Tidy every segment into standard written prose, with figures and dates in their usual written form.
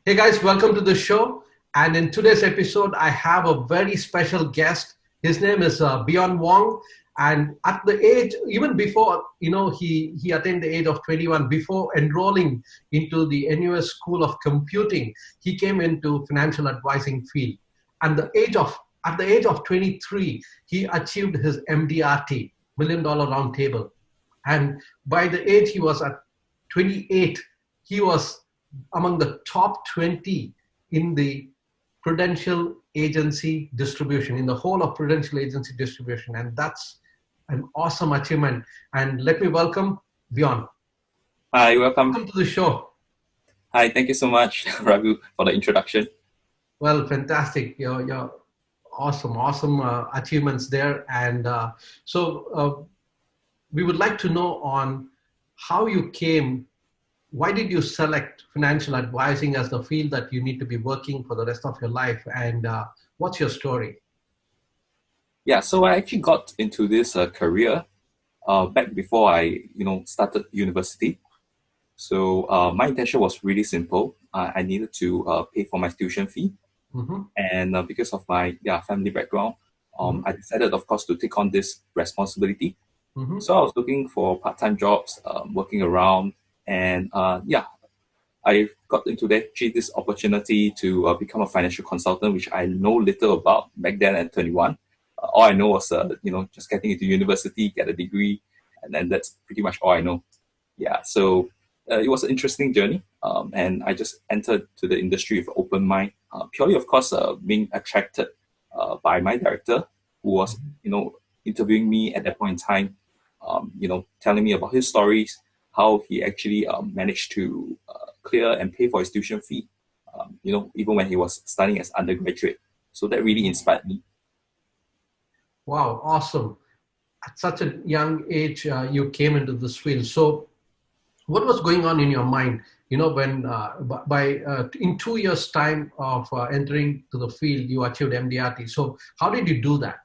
Hey guys, welcome to the show. And in today's episode, I have a very special guest. His name is Bion Wong. And at the age, even before, he attained the age of 21, before enrolling into the NUS School of Computing, he came into financial advising field. And at the age of 23, he achieved his MDRT, Million Dollar Round Table. And by the age he was at 28, he was among the top 20 in the prudential agency distribution, in the whole of prudential agency distribution. And that's an awesome achievement. And let me welcome Bion. Hi, welcome. Welcome to the show. Hi, thank you so much, Raghu, for the introduction. Well, fantastic. Your awesome achievements there. And we would like to know on how you came. Why did you select financial advising as the field that you need to be working for the rest of your life? And what's your story? Yeah, so I actually got into this career back before I started university. So my intention was really simple. I needed to pay for my tuition fee, Mm-hmm. and because of my family background, Mm-hmm. I decided, of course, to take on this responsibility. Mm-hmm. So I was looking for part-time jobs, working around, and I got into this opportunity to become a financial consultant, which I know little about back then at 21. All I know was, just getting into university, get a degree, and then that's pretty much all I know. Yeah, so it was an interesting journey, and I just entered to the industry with open mind, purely, of course, being attracted by my director, who was, interviewing me at that point in time, telling me about his stories, how he actually managed to clear and pay for his tuition fee, even when he was studying as undergraduate. So that really inspired me. Wow, awesome. At such a young age, you came into this field. So, what was going on in your mind? When in 2 years' time of entering to the field, you achieved MDRT. So, how did you do that?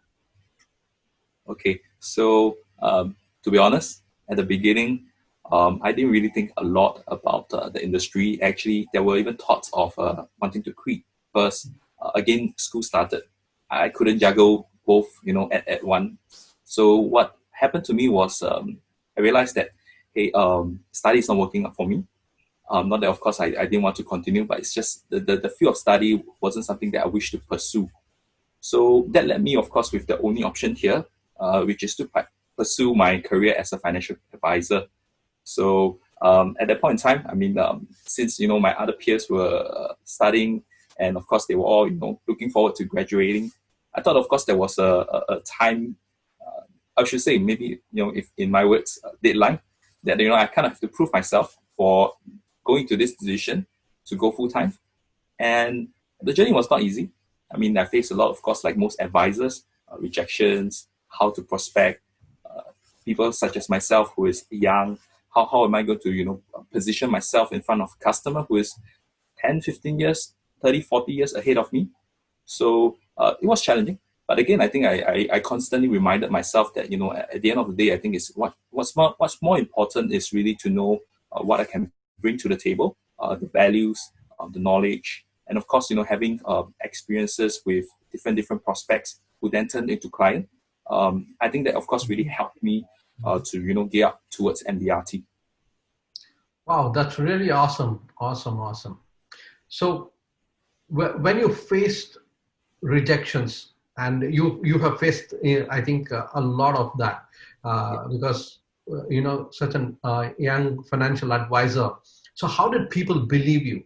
Okay, so to be honest, at the beginning, I didn't really think a lot about the industry. Actually, there were even thoughts of wanting to quit. First, again, school started. I couldn't juggle both, at one. So what happened to me was I realized that, hey, study is not working out for me. Not that, of course, I didn't want to continue, but it's just the field of study wasn't something that I wished to pursue. So that led me, of course, with the only option here, which is to pursue my career as a financial advisor. So at that point in time, I mean, since my other peers were studying, and of course they were all looking forward to graduating, I thought, of course, there was a time, I should say, maybe if in my words, deadline, that I kind of have to prove myself for going to this decision to go full time. And the journey was not easy. I mean, I faced a lot, of course, like most advisors, rejections, how to prospect, people such as myself who is young. How am I going to, position myself in front of a customer who is 10, 15 years, 30, 40 years ahead of me? So it was challenging. But again, I think I constantly reminded myself that, at the end of the day, I think it's what's more important is really to know what I can bring to the table, the values, the knowledge, and of course, having experiences with different prospects who then turn into client. I think that, of course, really helped me to gear up towards MDRT. Wow, that's really awesome, awesome. So, when you faced rejections, and you have faced, I think, a lot of that, because such an young financial advisor. So, how did people believe you?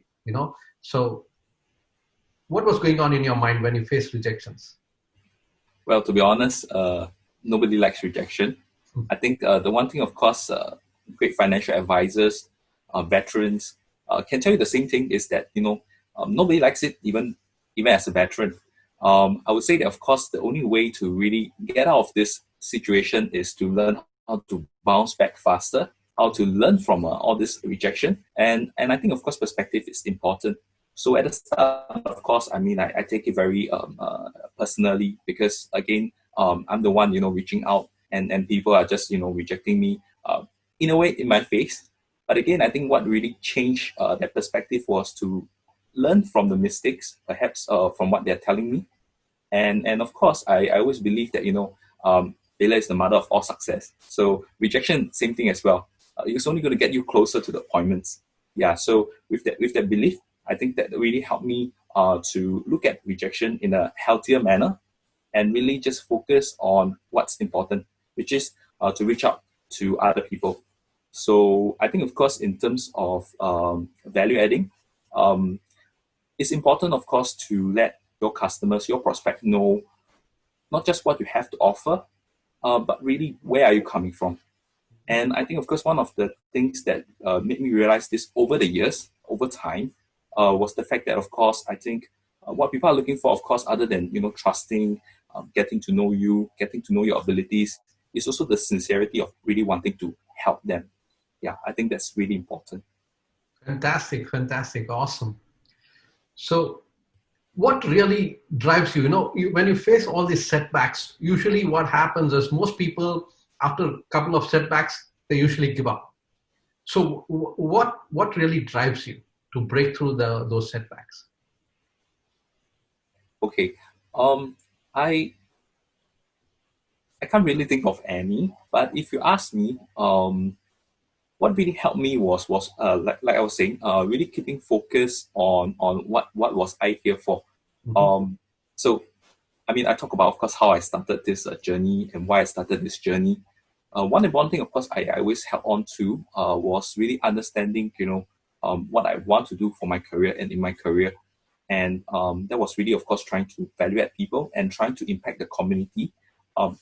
So what was going on in your mind when you faced rejections? Well, to be honest, nobody likes rejection. I think the one thing, of course, great financial advisors, veterans can tell you the same thing is that nobody likes it, even as a veteran. I would say that, of course, the only way to really get out of this situation is to learn how to bounce back faster, how to learn from all this rejection, and I think, of course, perspective is important. So at the start, of course, I mean, I take it very personally because, again, I'm the one, reaching out, and people are just, rejecting me in a way in my face. But again, I think what really changed that perspective was to learn from the mistakes, perhaps from what they're telling me. And of course, I always believe that, failure is the mother of all success. So rejection, same thing as well. It's only going to get you closer to the appointments. Yeah. So with that belief, I think that really helped me to look at rejection in a healthier manner and really just focus on what's important, which is to reach out to other people. So I think, of course, in terms of value adding, um, it's important, of course, to let your customers, your prospect know not just what you have to offer, but really where are you coming from. And I think, of course, one of the things that made me realize this over the years, over time, was the fact that, of course, I think what people are looking for, of course, other than trusting, getting to know you, getting to know your abilities, is also the sincerity of really wanting to help them. Yeah, I think that's really important. Fantastic, fantastic, awesome. So, what really drives you? When you face all these setbacks, usually what happens is most people, after a couple of setbacks, they usually give up. So, what really drives you to break through those setbacks? Okay, um, I I can't really think of any, but if you ask me, what really helped me was like I was saying, really keeping focus on what was I here for. Mhm. Um, so I mean, I talk about, of course, how I started this journey and why I started this journey. One important thing, of course, I always held on to was really understanding, what I want to do for my career and in my career. And that was really, of course, trying to value add people and trying to impact the community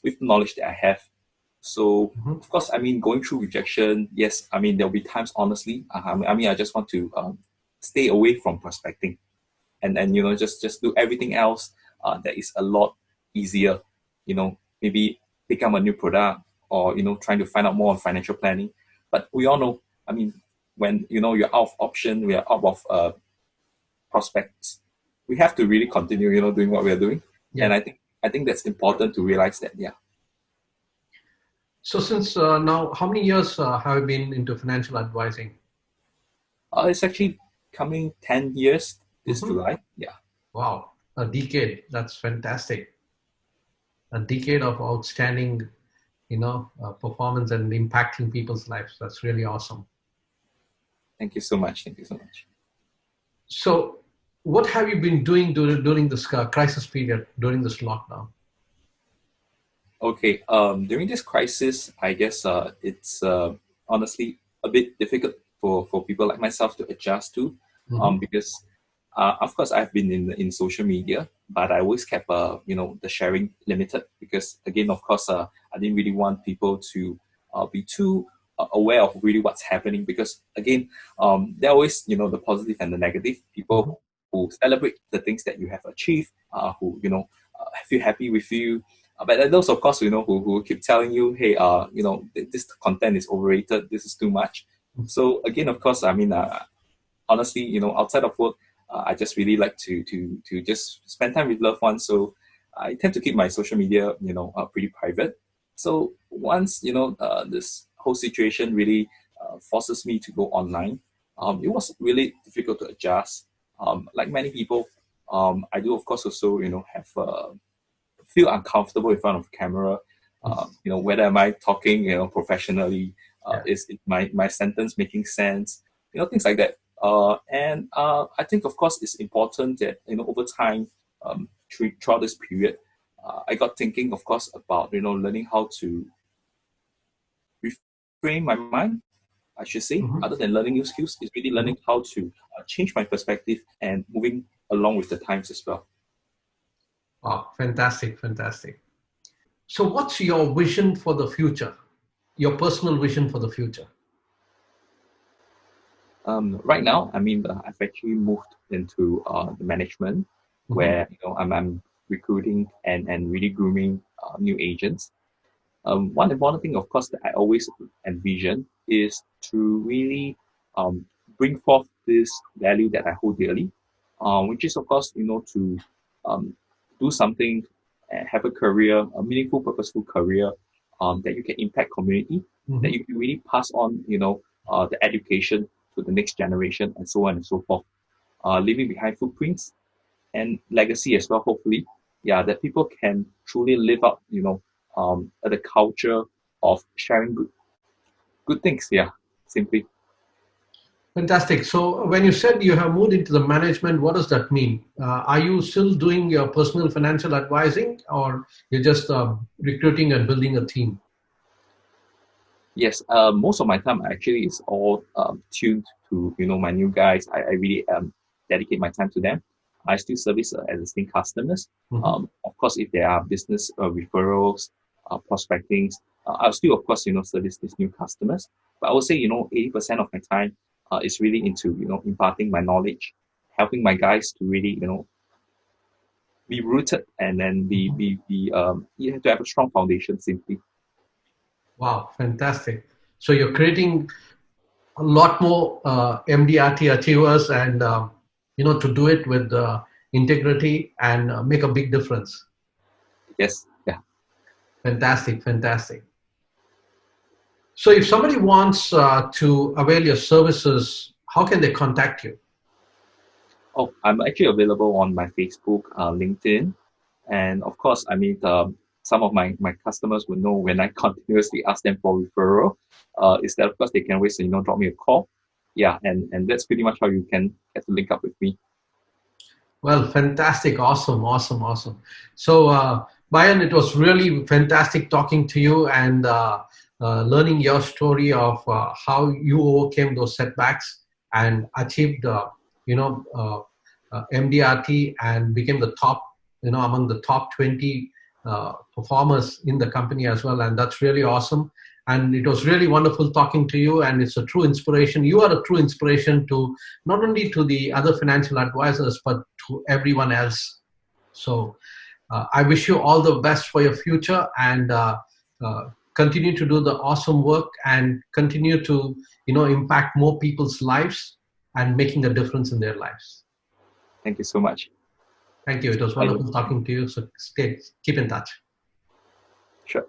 with the knowledge that I have. So, Mhm. of course, I mean, going through rejection, yes, I mean, there'll be times, honestly, I mean, I just want to stay away from prospecting and just do everything else that is a lot easier. Maybe become a new product or trying to find out more on financial planning. But we all know, I mean, when you're out of option, we are out of prospects, we have to really continue doing what we are doing. And Yeah. I think that's important to realize that. Yeah. So, since now, how many years have you been into financial advising? It's actually coming 10 years this Mhm. July. Yeah. Wow, a decade. That's fantastic. A decade of outstanding, performance and impacting people's lives. That's really awesome. Thank you so much. Thank you so much. So, what have you been doing during this crisis period, during this lockdown? Okay, during this crisis, I guess it's honestly a bit difficult for people like myself to adjust to, Hmm. because of course I've been in social media, but I always kept the sharing limited because again, of course, I didn't really want people to be too aware of really what's happening because again, there are always the positive and the negative. Hmm. People who celebrate the things that you have achieved, who feel happy with you, but those, of course, who keep telling you, hey, this content is overrated. This is too much. So again, of course, I mean, honestly, outside of work, I just really like to just spend time with loved ones. So I tend to keep my social media, pretty private. So once this whole situation really forces me to go online, it was really difficult to adjust. Like many people, I do, of course, also have feel uncomfortable in front of camera. Whether am I talking, professionally? Yeah. Is my sentence making sense? Things like that. And I think, of course, it's important that over time, throughout this period, I got thinking, of course, about learning how to reframe my mind. I should say, Hmm. other than learning new skills, is really learning how to change my perspective and moving along with the times as well. Wow, fantastic, fantastic. So, what's your vision for the future? Your personal vision for the future? Right now, I mean, I've actually moved into the management Hmm. where I'm recruiting and really grooming new agents. One important thing, of course, that I always envision is to really um, bring forth this value that I hold dearly, which is, of course, to um, do something, have a career, a meaningful, purposeful career that you can impact community, that Hmm. you can really pass on, the education to the next generation, and so on and so forth. leaving behind footprints and legacy as well, hopefully. Yeah, that people can truly live up, the culture of sharing good things. Yeah, simply. Fantastic. So when you said you have moved into the management, what does that mean? Are you still doing your personal financial advising, or you're just recruiting and building a team? Yes, most of my time actually is all tuned to my new guys. I really dedicate my time to them. I still service existing customers. Mhm. Of course, if there are business referrals, prospecting, I'll still of course service these new customers. But I would say 80% of my time is really into imparting my knowledge, helping my guys to really be rooted and then you have to have a strong foundation simply. Wow, fantastic. So you're creating a lot more MDRT achievers, and to do it with integrity and make a big difference. Yes, yeah. Fantastic, fantastic. So if somebody wants to avail your services, how can they contact you? Oh, I'm actually available on my Facebook, LinkedIn, and of course, some of my customers will know when I continuously ask them for referral. Is that of course they can always drop me a call. Yeah, and that's pretty much how you can get to link up with me. Well, fantastic, awesome, awesome, awesome. So, Bion, it was really fantastic talking to you and learning your story of how you overcame those setbacks and achieved, MDRT and became the top, among the top 20 performers in the company as well. And that's really awesome. And it was really wonderful talking to you. And it's a true inspiration. You are a true inspiration to not only to the other financial advisors, but to everyone else. So I wish you all the best for your future, and continue to do the awesome work and continue to impact more people's lives and making a difference in their lives. Thank you so much. Thank you. It was Pleasure. wonderful talking to you. So keep in touch. Sure.